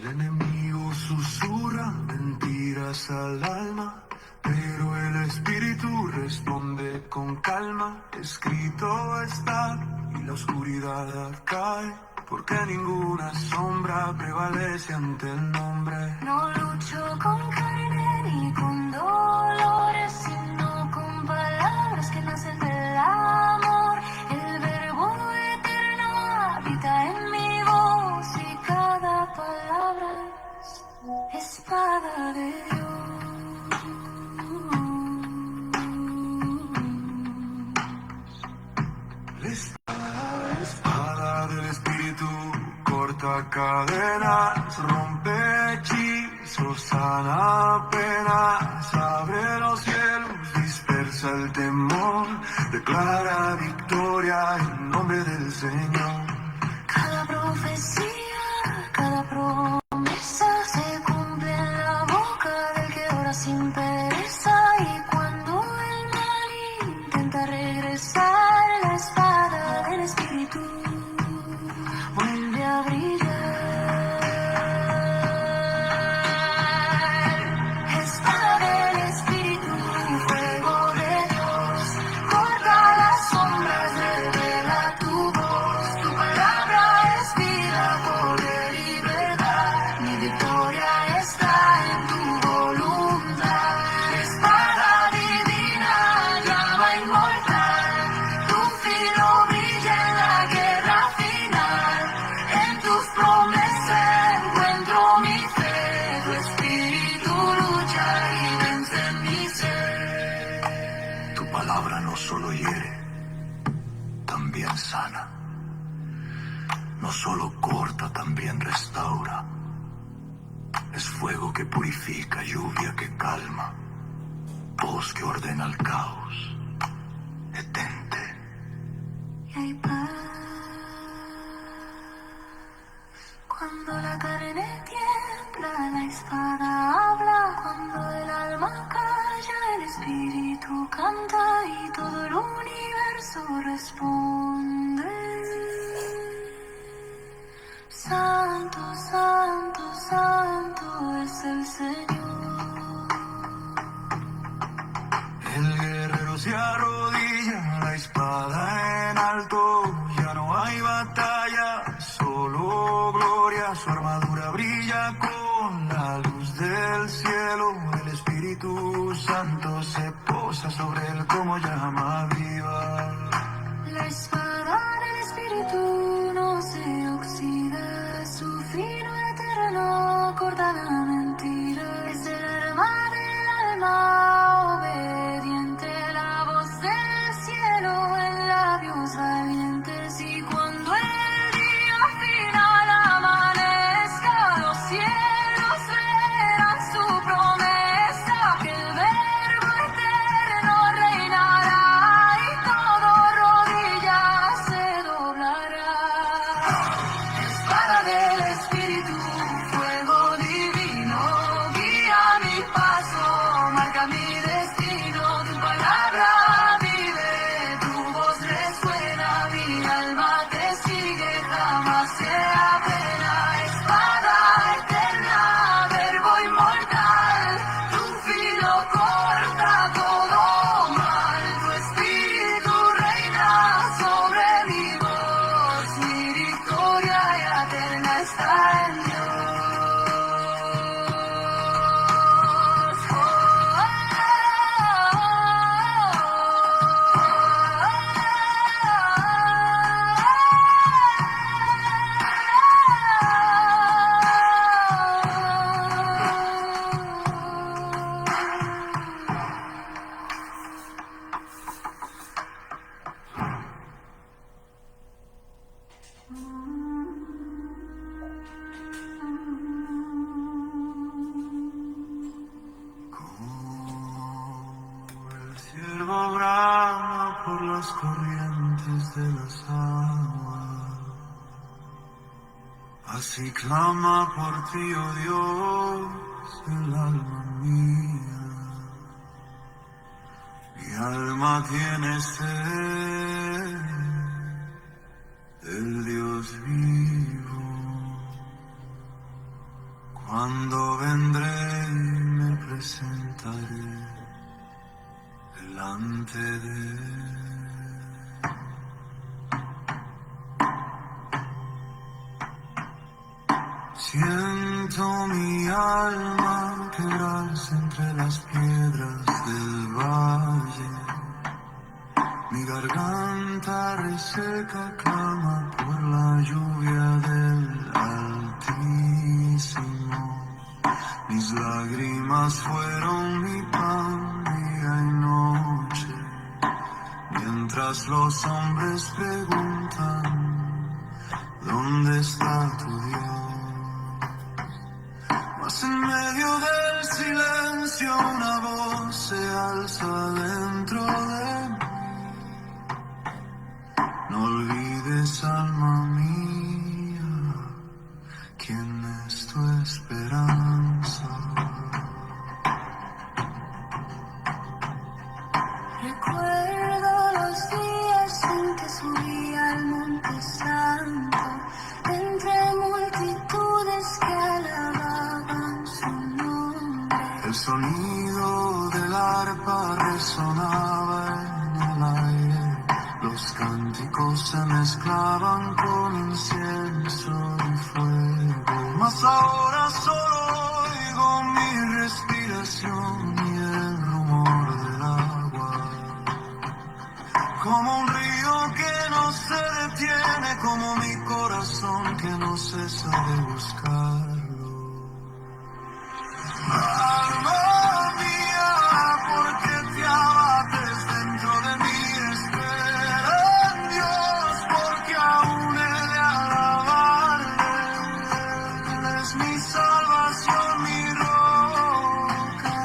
El enemigo susurra mentiras al alma, pero el espíritu responde con calma. Escrito está y la oscuridad cae, porque ninguna sombra prevalece ante el nombre. No lucho con carne ni con dolores, sino con palabras que nacen del amor. El verbo eterno habita en mi voz y cada palabra es espada de Dios. La espada del espíritu corta cadenas, rompe hechizos, sana penas, abre los cielos, dispersa el temor, declara victoria en nombre del Señor. Cada profecía, cada promesa se cumple en la boca del que ora sin pereza. Y cuando el mal intenta regresar, la espada del espíritu vuelve a brillar. Espada del espíritu, fuego de Dios, corta las sombras, revela tu voz. Tu palabra es vida, poder y verdad. Mi victoria está en tu voluntad. Espada divina, llama inmortal. Tu filo brilla en la guerra final. En tus promesas encuentro mi fe. Tu espíritu lucha y vence en mi ser. Tu palabra no solo hiere, también sana. No solo corta, también restaura. Es fuego que purifica, lluvia que calma, voz que ordena el caos. Detente. Y hay paz cuando la carne tiembla, la espada habla. Cuando el alma calla, el espíritu canta y todo el universo responde. Santo, santo, santo es el Señor. El guerrero se arrodilla, la espada en alto. Ya no hay batalla, solo gloria. Su armadura brilla con la luz del cielo. El Espíritu Santo se posa sobre él como llama viva. La espada del espíritu no se oxida, su filo eterno corta la mentira. Es el arma del alma obediente, la voz del cielo en labios valientes. Y cuando el día final amanezca, los cielos verán su promesa, que el verbo eterno reinará y todo rodilla se doblará. Espada del espíritu, fuego divino, guía mi paso, marca mi destino. Tu palabra vive, tu voz resuena, mi alma te sigue, jamás se apena. Espada eterna, verbo inmortal, tu filo corta todo mal. Tu espíritu reina sobre mi voz, mi victoria eterna está en Dios. Como el ciervo brama por las corrientes de las aguas, así clama por ti, oh Dios, el alma mía. Mi alma tiene sed del Dios vivo. Cuando vendré me presentaré delante de Él. Siento mi alma quebrarse entre las piedras del valle. Mi garganta reseca clama por la lluvia del Altísimo. Mis lágrimas fueron mi pan día y noche, mientras los hombres preguntan, ¿dónde está tu Dios? Mas en medio del silencio una voz se alza dentro de mí. No olvides, alma mía, quién es tu esperanza. Recuerdo los días en que subí al Monte Santo, entre multitudes que alababan su nombre. El sonido del arpa resonaba en el aire, los cánticos se mezclaban con incienso y fuego. Mas ahora solo oigo mi respiración y el rumor del agua. Como un río que no se detiene, como mi corazón que no cesa de buscarlo. Alma mía, ¿por qué te abates dentro de mí? Espera en Dios, porque aún he de alabarle. Él es mi salvación, mi roca,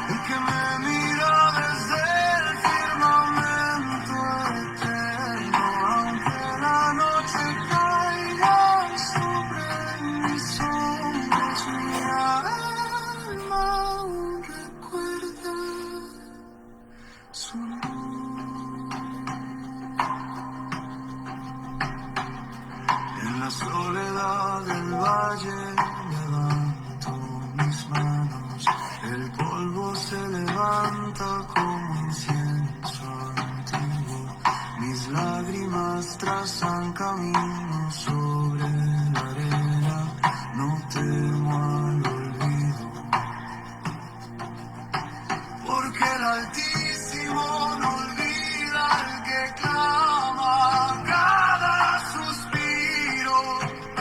el que me mira desde el firmamento eterno. Aunque la noche caiga sobre mis hombros, mi alma aún recuerda su luz. En la soledad del valle levanto mis manos, el polvo se levanta como incienso antiguo, mis lágrimas trazan camino sobre la arena, no temo al olvido, porque el Altísimo no olvida al que clama. Cada suspiro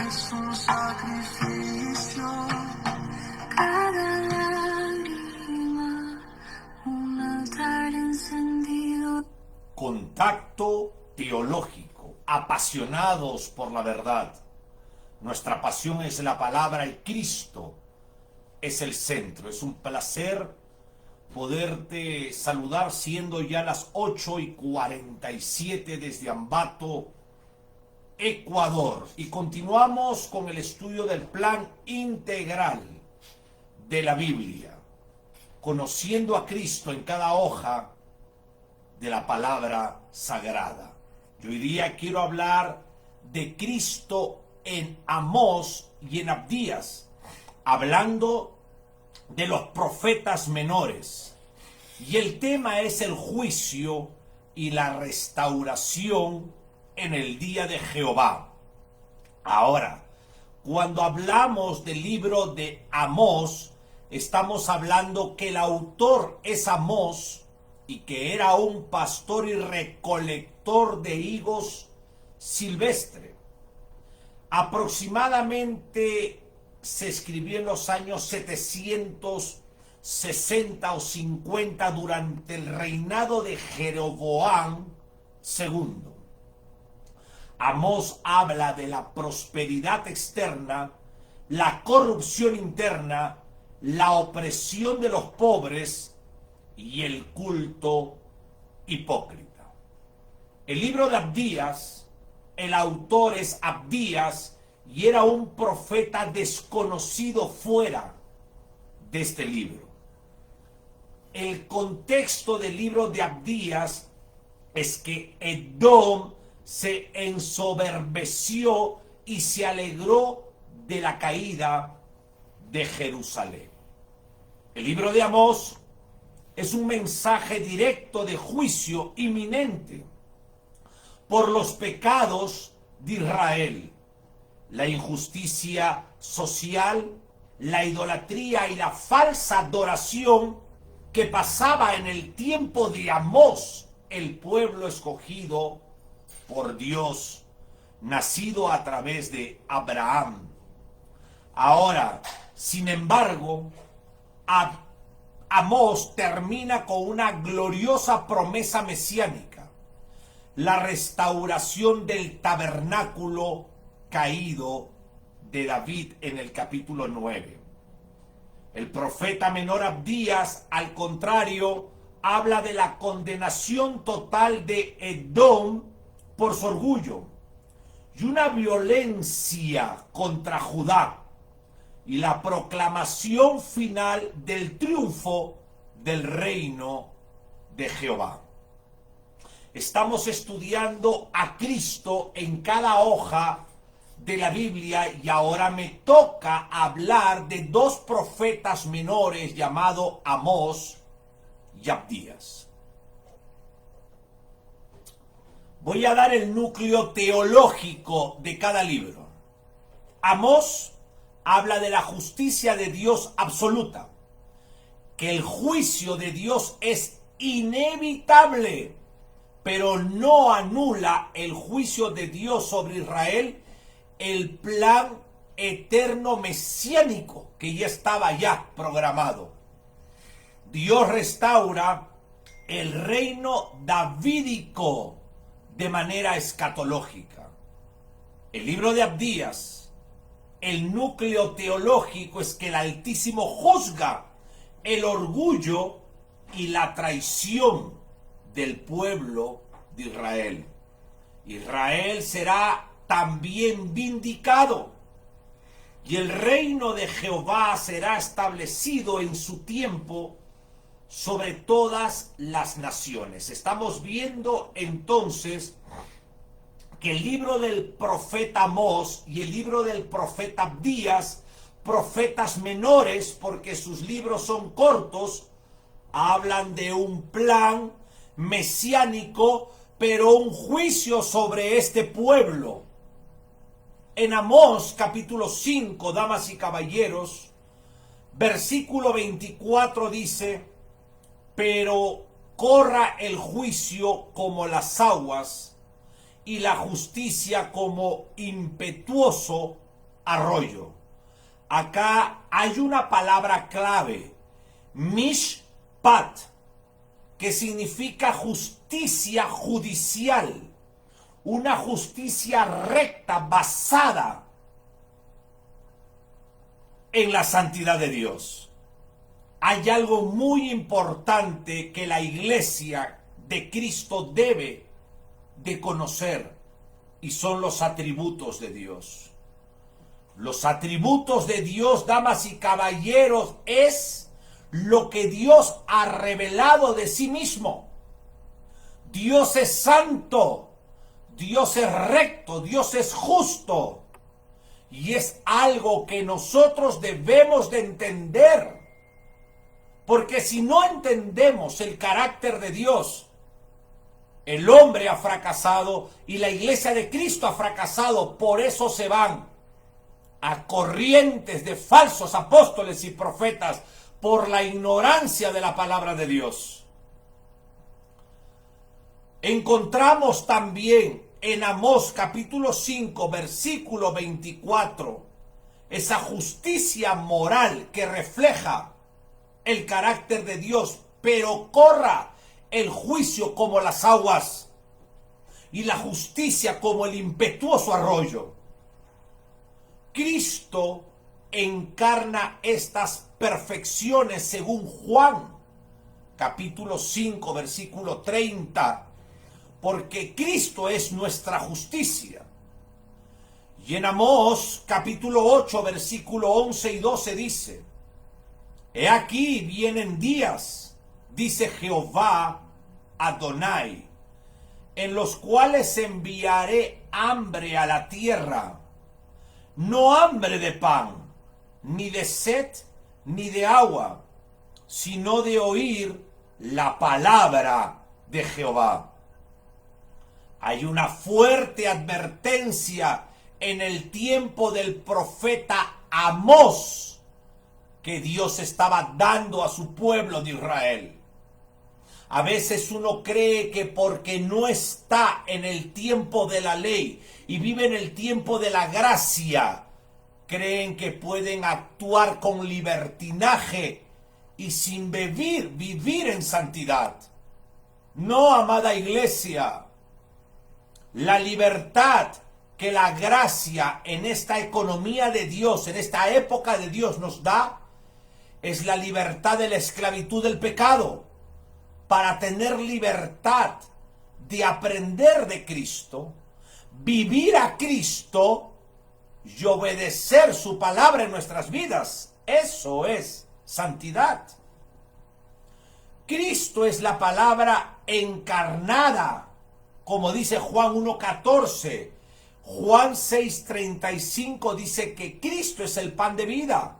es un sacrificio. Cada lágrima, un altar encendido. Contacto teológico, apasionados por la verdad. Nuestra pasión es la palabra y Cristo es el centro. Es un placer poderte saludar siendo ya las 8:47 desde Ambato, Ecuador. Y continuamos con el estudio del plan integral de la Biblia, conociendo a Cristo en cada hoja de la palabra sagrada. Yo hoy día quiero hablar de Cristo en Amós y en Abdías, hablando de los profetas menores. Y el tema es el juicio y la restauración en el día de Jehová. Ahora, cuando hablamos del libro de Amós, estamos hablando que el autor es Amós y que era un pastor y recolector de higos silvestre. Aproximadamente se escribió en los años 760 o 50 durante el reinado de Jeroboam II. Amós habla de la prosperidad externa, la corrupción interna, la opresión de los pobres y el culto hipócrita. El libro de Abdías, el autor es Abdías y era un profeta desconocido fuera de este libro. El contexto del libro de Abdías es que Edom se ensoberbeció y se alegró de la caída de Jerusalén. El libro de Amós es un mensaje directo de juicio inminente por los pecados de Israel, la injusticia social, la idolatría y la falsa adoración que pasaba en el tiempo de Amós, el pueblo escogido por Dios, nacido a través de Abraham. Ahora, sin embargo, Amós termina con una gloriosa promesa mesiánica: la restauración del tabernáculo caído de David en el capítulo 9. El profeta menor Abdías, al contrario, habla de la condenación total de Edom por su orgullo y una violencia contra Judá, y la proclamación final del triunfo del reino de Jehová. Estamos estudiando a Cristo en cada hoja de la Biblia y ahora me toca hablar de dos profetas menores llamados Amós y Abdías. Voy a dar el núcleo teológico de cada libro. Amós habla de la justicia de Dios absoluta, que el juicio de Dios es inevitable, pero no anula el juicio de Dios sobre Israel, el plan eterno mesiánico que ya estaba programado. Dios restaura el reino davídico de manera escatológica. El libro de Abdías, el núcleo teológico es que el Altísimo juzga el orgullo y la traición del pueblo de Israel. Israel será también vindicado y el reino de Jehová será establecido en su tiempo sobre todas las naciones. Estamos viendo entonces que el libro del profeta Amós y el libro del profeta Abdías, profetas menores porque sus libros son cortos, hablan de un plan mesiánico, pero un juicio sobre este pueblo. En Amós capítulo 5, damas y caballeros, versículo 24 dice: pero corra el juicio como las aguas y la justicia como impetuoso arroyo. Acá hay una palabra clave, mishpat, que significa justicia judicial, una justicia recta basada en la santidad de Dios. Hay algo muy importante que la iglesia de Cristo debe de conocer, y son los atributos de Dios. Los atributos de Dios, damas y caballeros, es lo que Dios ha revelado de sí mismo. Dios es santo, Dios es recto, Dios es justo, y es algo que nosotros debemos de entender, porque si no entendemos el carácter de Dios, el hombre ha fracasado y la iglesia de Cristo ha fracasado. Por eso se van a corrientes de falsos apóstoles y profetas por la ignorancia de la palabra de Dios. Encontramos también en Amós capítulo 5 versículo 24 esa justicia moral que refleja el carácter de Dios, pero corra el juicio como las aguas y la justicia como el impetuoso arroyo. Cristo encarna estas perfecciones según Juan capítulo 5 versículo 30, porque Cristo es nuestra justicia. Y en Amós capítulo 8 versículo 11 y 12 dice: he aquí vienen días, dice Jehová Adonai, en los cuales enviaré hambre a la tierra, no hambre de pan, ni de sed, ni de agua, sino de oír la palabra de Jehová. Hay una fuerte advertencia en el tiempo del profeta Amós que Dios estaba dando a su pueblo de Israel. A veces uno cree que porque no está en el tiempo de la ley y vive en el tiempo de la gracia, creen que pueden actuar con libertinaje y sin vivir en santidad. No, amada iglesia, la libertad que la gracia en esta economía de Dios, en esta época de Dios nos da, es la libertad de la esclavitud del pecado, para tener libertad de aprender de Cristo, vivir a Cristo y obedecer su palabra en nuestras vidas. Eso es santidad. Cristo es la palabra encarnada, como dice Juan 1:14. Juan 6:35 dice que Cristo es el pan de vida.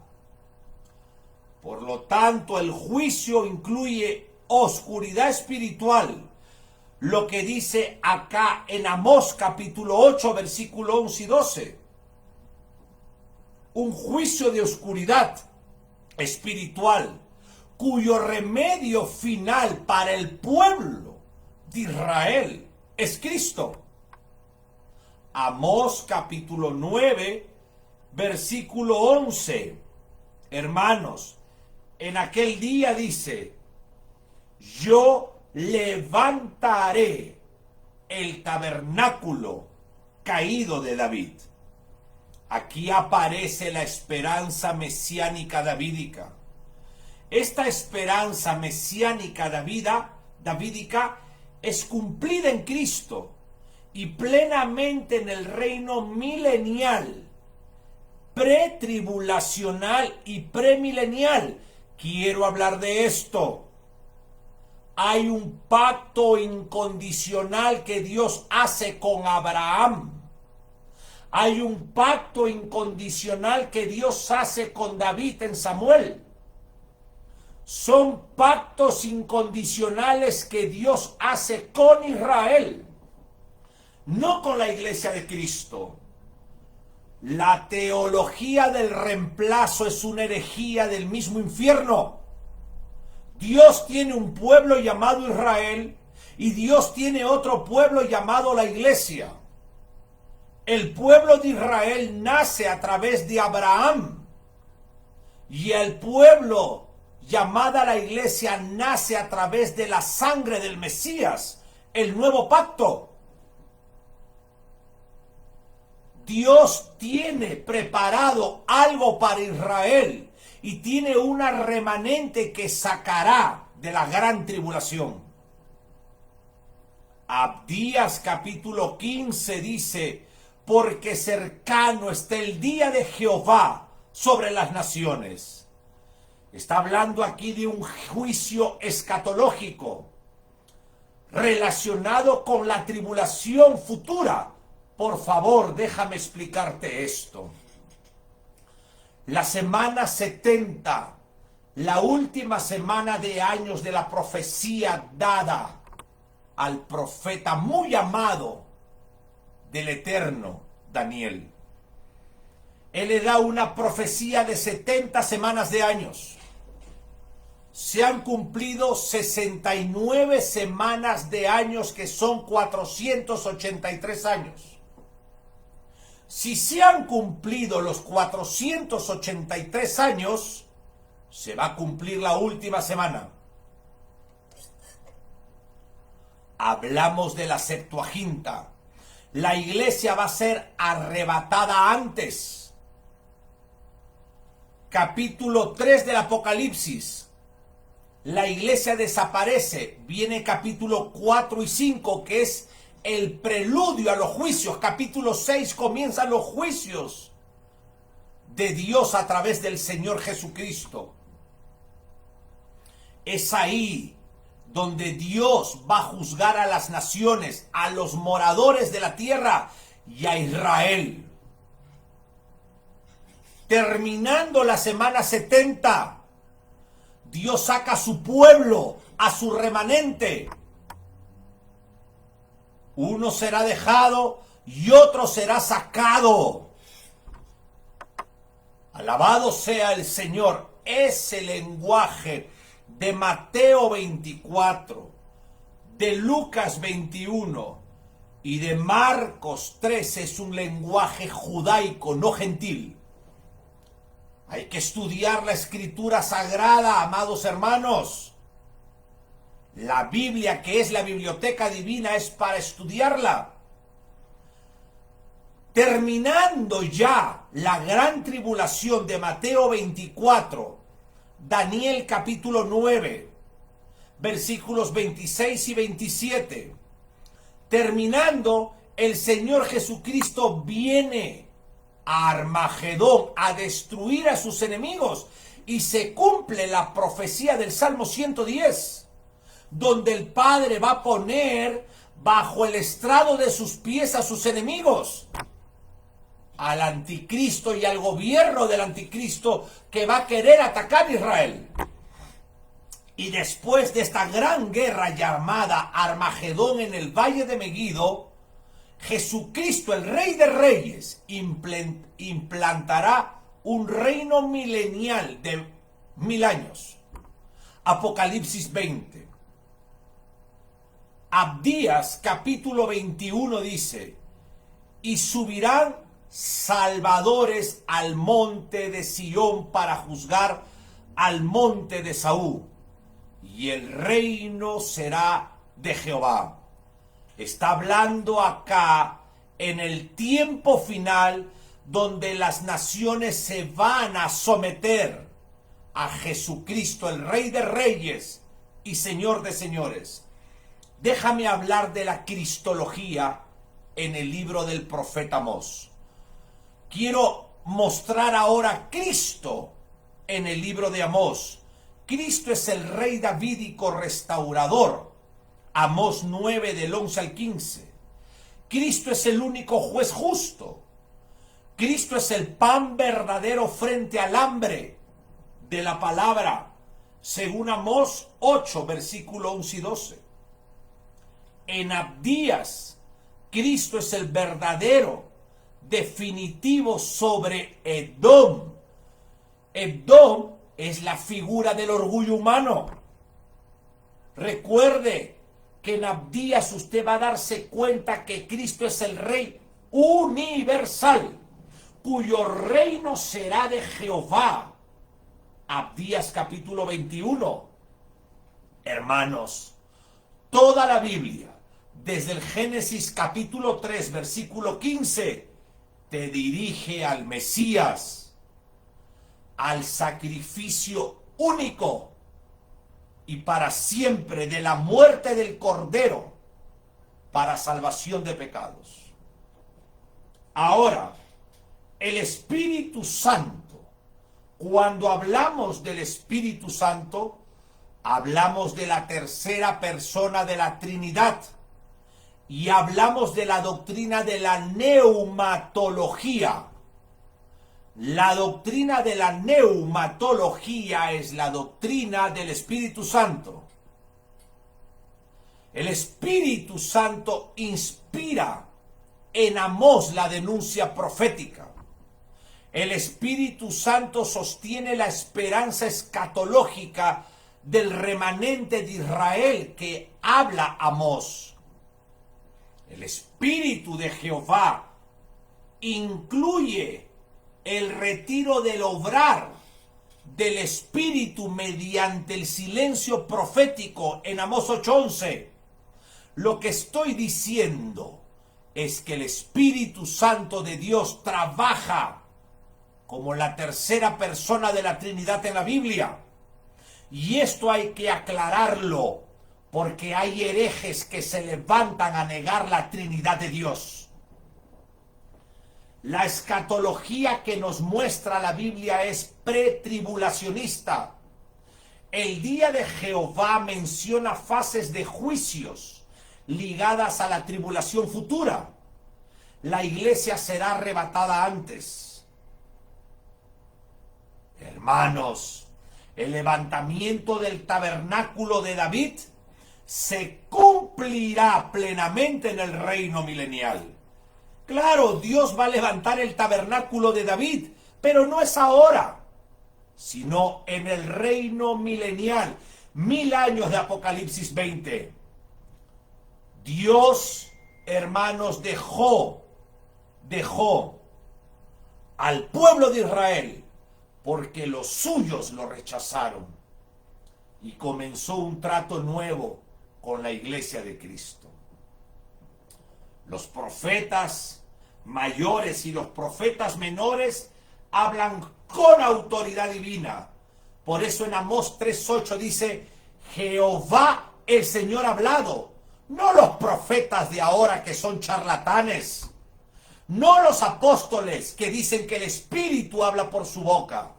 Por lo tanto, el juicio incluye oscuridad espiritual, lo que dice acá en Amós capítulo 8, versículo 11 y 12. Un juicio de oscuridad espiritual, cuyo remedio final para el pueblo de Israel es Cristo. Amós capítulo 9, versículo 11. Hermanos, en aquel día dice: yo levantaré el tabernáculo caído de David. Aquí aparece la esperanza mesiánica davídica. Esta esperanza mesiánica davídica es cumplida en Cristo y plenamente en el reino milenial, pretribulacional y premilenial. Quiero hablar de esto. Hay un pacto incondicional que Dios hace con Abraham. Hay un pacto incondicional que Dios hace con David en Samuel. Son pactos incondicionales que Dios hace con Israel, no con la iglesia de Cristo. La teología del reemplazo es una herejía del mismo infierno. Dios tiene un pueblo llamado Israel y Dios tiene otro pueblo llamado la iglesia. El pueblo de Israel nace a través de Abraham y el pueblo llamada la iglesia nace a través de la sangre del Mesías, el nuevo pacto. Dios tiene preparado algo para Israel y tiene una remanente que sacará de la gran tribulación. Abdías capítulo 15 dice: porque cercano está el día de Jehová sobre las naciones. Está hablando aquí de un juicio escatológico relacionado con la tribulación futura. Por favor, déjame explicarte esto. La semana 70, la última semana de años de la profecía dada al profeta muy amado del Eterno, Daniel. Él le da una profecía de 70 semanas de años. Se han cumplido 69 semanas de años, que son 483 años. Si se han cumplido los 483 años, se va a cumplir la última semana. Hablamos de la Septuaginta. La iglesia va a ser arrebatada antes. Capítulo 3 del Apocalipsis. La iglesia desaparece. Viene capítulo 4 y 5, que es el preludio a los juicios. Capítulo 6 comienzan los juicios de Dios a través del Señor Jesucristo. Es ahí donde Dios va a juzgar a las naciones, a los moradores de la tierra y a Israel. terminando la semana 70, Dios saca a su pueblo, a su remanente. Uno será dejado y otro será sacado. Alabado sea el Señor. Ese lenguaje de Mateo 24, de Lucas 21 y de Marcos 13 es un lenguaje judaico, no gentil. Hay que estudiar la escritura sagrada, amados hermanos. La Biblia, que es la biblioteca divina, es para estudiarla. Terminando ya la gran tribulación de Mateo 24, Daniel capítulo 9, versículos 26 y 27. Terminando, el Señor Jesucristo viene a Armagedón a destruir a sus enemigos y se cumple la profecía del Salmo 110, donde el Padre va a poner bajo el estrado de sus pies a sus enemigos, al anticristo y al gobierno del anticristo que va a querer atacar a Israel. Y después de esta gran guerra llamada Armagedón en el Valle de Megiddo, Jesucristo, el Rey de Reyes, implantará un reino milenial de 1000 años. Apocalipsis 20. Abdías capítulo 21 dice: y subirán salvadores al monte de Sión para juzgar al monte de Saúl, y el reino será de Jehová. Está hablando acá en el tiempo final, donde las naciones se van a someter a Jesucristo, el Rey de Reyes y Señor de Señores. Déjame hablar de la cristología en el libro del profeta Amós. Quiero mostrar ahora a Cristo en el libro de Amós. Cristo es el Rey davídico restaurador. Amós 9 del 11 al 15. Cristo es el único juez justo. Cristo es el pan verdadero frente al hambre de la palabra, según Amós 8, versículo 11 y 12. En Abdías, Cristo es el verdadero, definitivo sobre Edom. Edom es la figura del orgullo humano. Recuerde que en Abdías usted va a darse cuenta que Cristo es el Rey universal, cuyo reino será de Jehová. Abdías capítulo 21. Hermanos, toda la Biblia, desde el Génesis capítulo 3, versículo 15, te dirige al Mesías, al sacrificio único y para siempre de la muerte del Cordero para salvación de pecados. Ahora, el Espíritu Santo, cuando hablamos del Espíritu Santo, hablamos de la tercera persona de la Trinidad y hablamos de la doctrina de la neumatología. La doctrina de la neumatología es la doctrina del Espíritu Santo. El Espíritu Santo inspira en Amós la denuncia profética. El Espíritu Santo sostiene la esperanza escatológica del remanente de Israel que habla Amós. El Espíritu de Jehová incluye el retiro del obrar del Espíritu mediante el silencio profético en Amós 8:11. Lo que estoy diciendo es que el Espíritu Santo de Dios trabaja como la tercera persona de la Trinidad en la Biblia. Y esto hay que aclararlo, porque hay herejes que se levantan a negar la Trinidad de Dios. La escatología que nos muestra la Biblia es pretribulacionista. El día de Jehová menciona fases de juicios ligadas a la tribulación futura. La iglesia será arrebatada antes. Hermanos, el levantamiento del tabernáculo de David se cumplirá plenamente en el reino milenial. Claro, Dios va a levantar el tabernáculo de David, pero no es ahora, sino en el reino milenial. 1000 años de Apocalipsis 20. Dios, hermanos, dejó al pueblo de Israel porque los suyos lo rechazaron, y comenzó un trato nuevo con la iglesia de Cristo. Los profetas mayores y los profetas menores hablan con autoridad divina. Por eso en Amós 3:8 dice: Jehová el Señor ha hablado. No los profetas de ahora que son charlatanes. No los apóstoles que dicen que el Espíritu habla por su boca.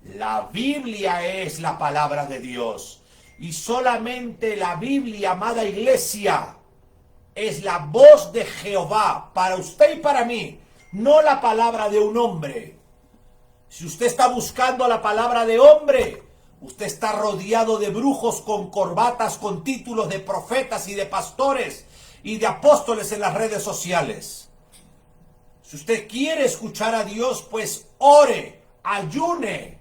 La Biblia es la palabra de Dios. Y solamente la Biblia, amada iglesia, es la voz de Jehová para usted y para mí. No la palabra de un hombre. Si usted está buscando la palabra de hombre, usted está rodeado de brujos con corbatas, con títulos de profetas y de pastores y de apóstoles en las redes sociales. Si usted quiere escuchar a Dios, pues ore, ayune,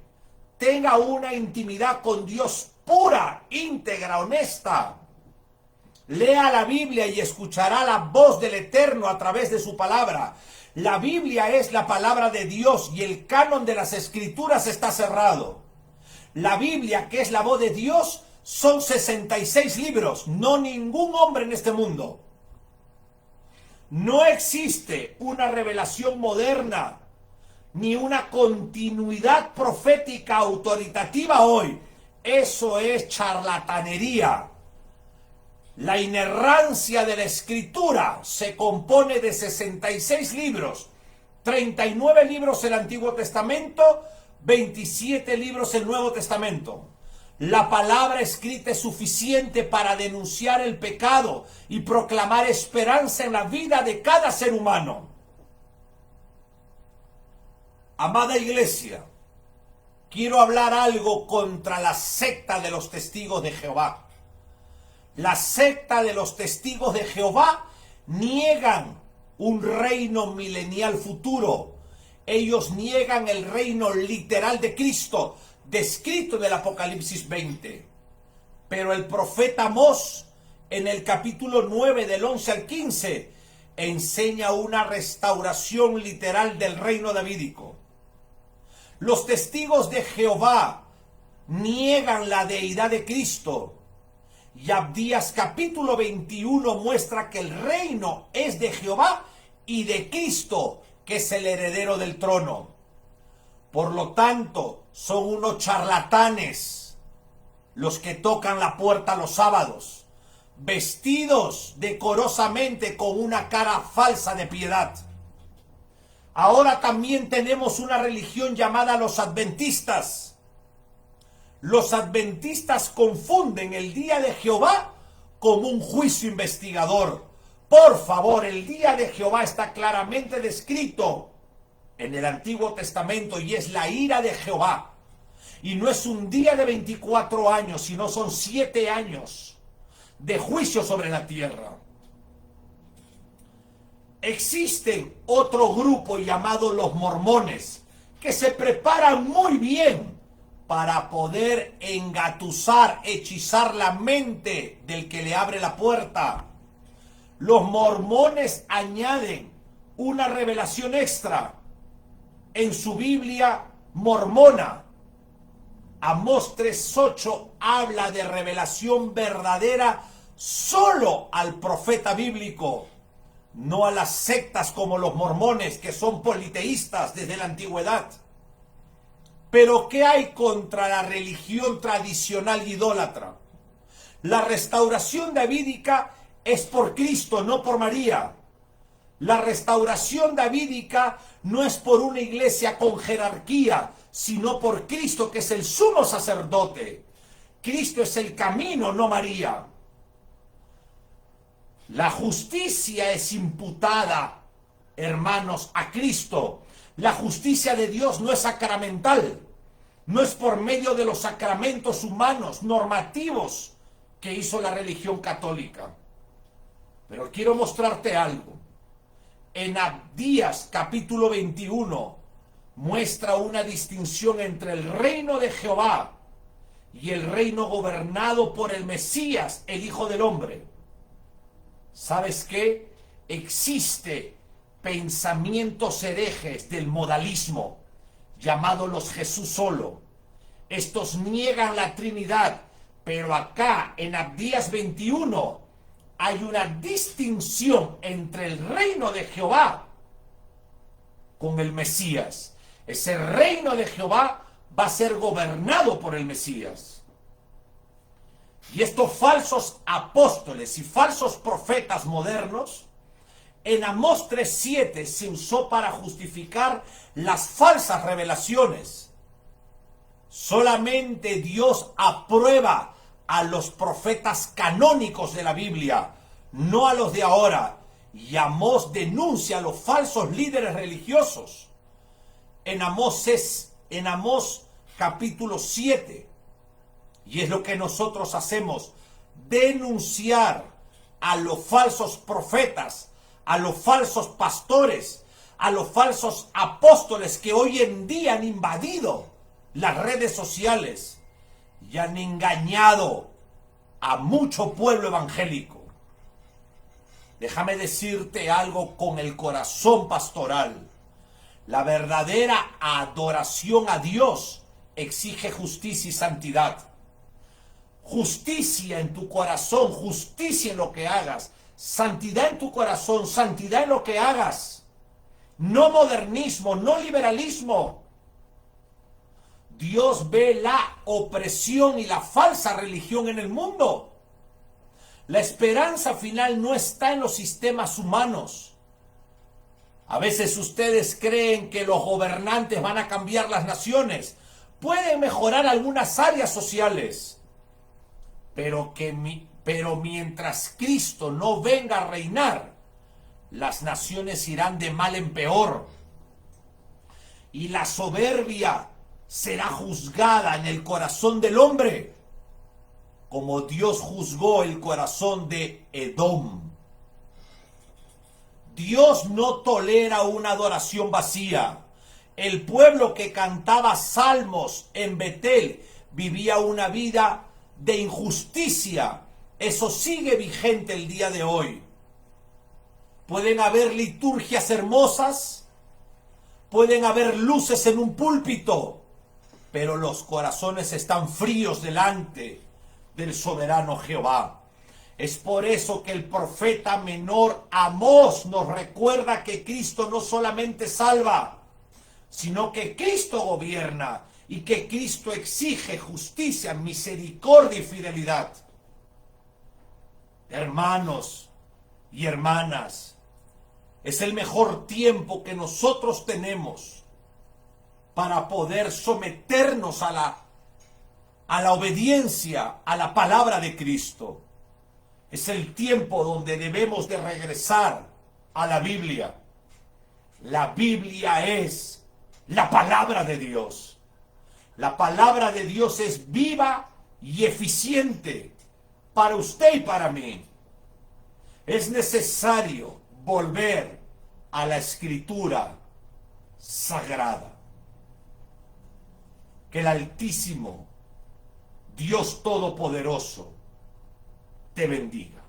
tenga una intimidad con Dios pura, íntegra, honesta. Lea la Biblia y escuchará la voz del Eterno a través de su palabra. La Biblia es la palabra de Dios y el canon de las Escrituras está cerrado. La Biblia, que es la voz de Dios, son 66 libros, no ningún hombre en este mundo. No existe una revelación moderna, ni una continuidad profética autoritativa hoy. Eso es charlatanería. La inerrancia de la Escritura se compone de 66 libros, 39 libros el Antiguo Testamento, 27 libros el Nuevo Testamento. La palabra escrita es suficiente para denunciar el pecado y proclamar esperanza en la vida de cada ser humano. Amada iglesia, quiero hablar algo contra la secta de los testigos de Jehová. La secta de los testigos de Jehová niegan un reino milenial futuro. Ellos niegan el reino literal de Cristo, descrito en el Apocalipsis 20. Pero el profeta Amós, en el capítulo 9 del 11 al 15, enseña una restauración literal del reino davídico. Los testigos de Jehová niegan la deidad de Cristo. Y Abdías capítulo 21 muestra que el reino es de Jehová y de Cristo, que es el heredero del trono. Por lo tanto, son unos charlatanes los que tocan la puerta los sábados, vestidos decorosamente con una cara falsa de piedad. Ahora también tenemos una religión llamada los adventistas. Los adventistas confunden el día de Jehová como un juicio investigador. Por favor, el día de Jehová está claramente descrito en el Antiguo Testamento y es la ira de Jehová. Y no es un día de 24 años, sino son 7 años de juicio sobre la tierra. Existen otro grupo llamado los mormones que se preparan muy bien para poder engatusar, hechizar la mente del que le abre la puerta. Los mormones añaden una revelación extra en su Biblia mormona. Amós 3:8 habla de revelación verdadera solo al profeta bíblico, no a las sectas como los mormones, que son politeístas desde la antigüedad. Pero ¿qué hay contra la religión tradicional idólatra? La restauración davídica es por Cristo, no por María. La restauración davídica no es por una iglesia con jerarquía, sino por Cristo, que es el sumo sacerdote. Cristo es el camino, no María. La justicia es imputada, hermanos, a Cristo. La justicia de Dios no es sacramental. no es por medio de los sacramentos humanos, normativos, que hizo la religión católica. Pero quiero mostrarte algo. En Abdías capítulo 21 muestra una distinción entre el reino de Jehová y el reino gobernado por el Mesías, el Hijo del Hombre. ¿Sabes qué? Existe pensamientos herejes del modalismo, llamados los Jesús solo. Estos niegan la Trinidad, pero acá en Abdías 21 hay una distinción entre el reino de Jehová con el Mesías. Ese reino de Jehová va a ser gobernado por el Mesías. Y estos falsos apóstoles y falsos profetas modernos, en Amós 3:7 se usó para justificar las falsas revelaciones. Solamente Dios aprueba a los profetas canónicos de la Biblia, no a los de ahora. Y Amós denuncia a los falsos líderes religiosos. En Amós capítulo 7, y es lo que nosotros hacemos, denunciar a los falsos profetas, a los falsos pastores, a los falsos apóstoles que hoy en día han invadido las redes sociales y han engañado a mucho pueblo evangélico. Déjame decirte algo con el corazón pastoral. La verdadera adoración a Dios exige justicia y santidad. Justicia en tu corazón, justicia en lo que hagas. Santidad en tu corazón, santidad en lo que hagas. No modernismo, no liberalismo. Dios ve la opresión y la falsa religión en el mundo. La esperanza final no está en los sistemas humanos. A veces ustedes creen que los gobernantes van a cambiar las naciones. Pueden mejorar algunas áreas sociales. Pero mientras Cristo no venga a reinar, las naciones irán de mal en peor. Y la soberbia será juzgada en el corazón del hombre, como Dios juzgó el corazón de Edom. Dios no tolera una adoración vacía. El pueblo que cantaba salmos en Betel vivía una vida de injusticia. Eso sigue vigente el día de hoy. Pueden haber liturgias hermosas, pueden haber luces en un púlpito, pero los corazones están fríos delante del soberano Jehová. Es por eso que el profeta menor Amós nos recuerda que Cristo no solamente salva, sino que Cristo gobierna y que Cristo exige justicia, misericordia y fidelidad. Hermanos y hermanas, es el mejor tiempo que nosotros tenemos para poder someternos a la obediencia a la palabra de Cristo. Es el tiempo donde debemos de regresar a la Biblia. La Biblia es la palabra de Dios. La palabra de Dios es viva y eficiente para usted y para mí. Es necesario volver a la Escritura sagrada. Que el Altísimo, Dios Todopoderoso, te bendiga.